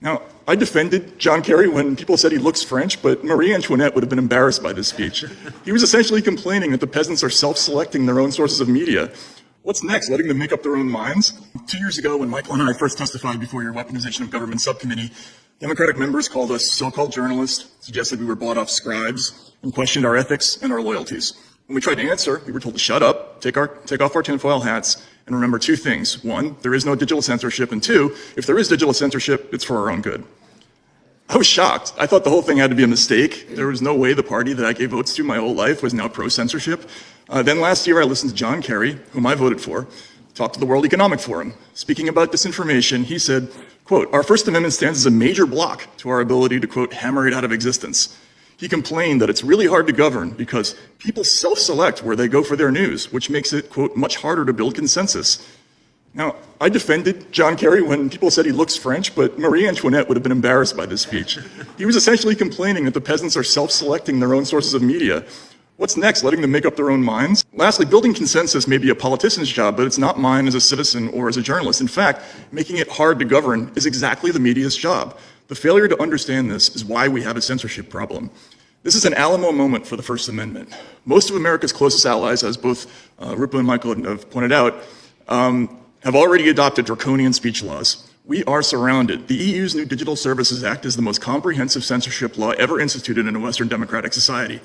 Now, I defended John Kerry when people said he looks French, but Marie Antoinette would have been embarrassed by this speech. He was essentially complaining that the peasants are self-selecting their own sources of media. What's next? Letting them make up their own minds? 2 years ago, when Michael and I first testified before your Weaponization of Government subcommittee, Democratic members called us so-called journalists, suggested we were bought-off scribes, and questioned our ethics and our loyalties. When we tried to answer, we were told to shut up, take off our tinfoil hats, and remember two things. One, there is no digital censorship, and two, if there is digital censorship, it's for our own good. I was shocked. I thought the whole thing had to be a mistake. There was no way the party that I gave votes to my whole life was now pro-censorship. Then last year, I listened to John Kerry, whom I voted for, talk to the World Economic Forum. Speaking about disinformation, he said, quote, "Our First Amendment stands as a major block to our ability to, quote, hammer it out of existence." He complained that it's really hard to govern because people self-select where they go for their news, which makes it, quote, much harder to build consensus. Now, I defended John Kerry when people said he looks French, but Marie Antoinette would have been embarrassed by this speech. He was essentially complaining that the peasants are self-selecting their own sources of media. What's next? Letting them make up their own minds? Lastly, building consensus may be a politician's job, but it's not mine as a citizen or as a journalist. In fact, making it hard to govern is exactly the media's job. The failure to understand this is why we have a censorship problem. This is an Alamo moment for the First Amendment. Most of America's closest allies, as both Rupa and Michael have pointed out, have already adopted draconian speech laws. We are surrounded. The EU's new Digital Services Act is the most comprehensive censorship law ever instituted in a Western democratic society.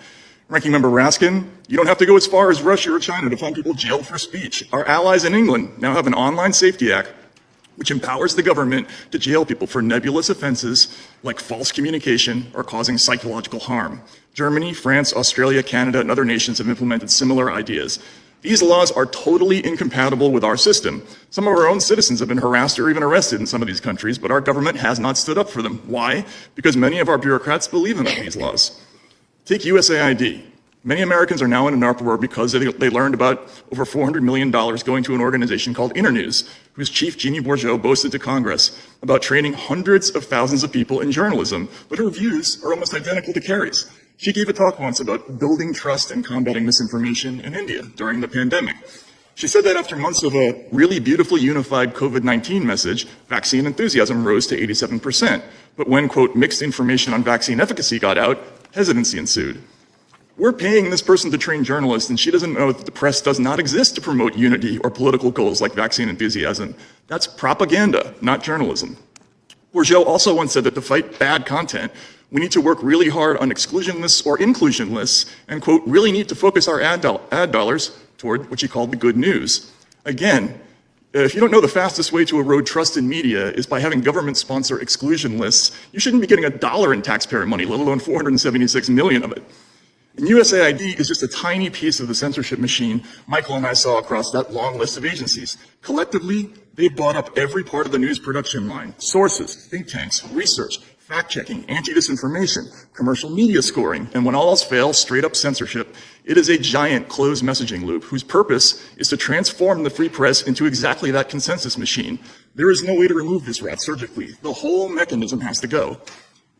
Ranking Member Raskin, you don't have to go as far as Russia or China to find people jailed for speech. Our allies in England now have an online safety act which empowers the government to jail people for nebulous offenses like false communication or causing psychological harm. Germany, France, Australia, Canada, and other nations have implemented similar ideas. These laws are totally incompatible with our system. Some of our own citizens have been harassed or even arrested in some of these countries, but our government has not stood up for them. Why? Because many of our bureaucrats believe in these laws. Take USAID. Many Americans are now in an uproar because they learned about over $400 million going to an organization called Internews, whose chief, Jeannie Bourgeot, boasted to Congress about training hundreds of thousands of people in journalism, but her views are almost identical to Kerry's. She gave a talk once about building trust and combating misinformation in India during the pandemic. She said that after months of a really beautifully unified COVID-19 message, vaccine enthusiasm rose to 87%. But when, quote, mixed information on vaccine efficacy got out, hesitancy ensued. We're paying this person to train journalists, and she doesn't know that the press does not exist to promote unity or political goals like vaccine enthusiasm. That's propaganda, not journalism. Bourgeot also once said that to fight bad content, we need to work really hard on exclusion lists or inclusion lists, and, quote, really need to focus our ad dollars toward what she called the good news. Again, if you don't know the fastest way to erode trust in media is by having government sponsor exclusion lists, you shouldn't be getting $1 in taxpayer money, let alone 476 million of it. And USAID is just a tiny piece of the censorship machine Michael and I saw across that long list of agencies. Collectively, they've bought up every part of the news production line: sources, think tanks, research, fact-checking, anti-disinformation, commercial media scoring, and when all else fails, straight-up censorship. It is a giant closed messaging loop whose purpose is to transform the free press into exactly that consensus machine. There is no way to remove this rat surgically. The whole mechanism has to go.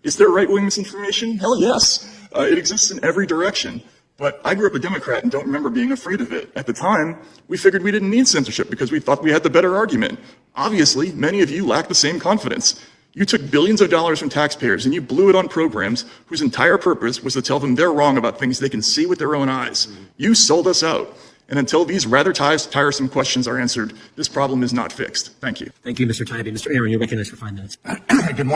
Is there right-wing misinformation? Hell yes. It exists in every direction. But I grew up a Democrat and don't remember being afraid of it. At the time, we figured we didn't need censorship because we thought we had the better argument. Obviously, many of you lack the same confidence. You took billions of dollars from taxpayers and you blew it on programs whose entire purpose was to tell them they're wrong about things they can see with their own eyes. You sold us out. And until these rather tiresome questions are answered, this problem is not fixed. Thank you. Thank you, Mr. Taibbi. Mr. Aaron, you're recognized for 5 minutes. Good morning.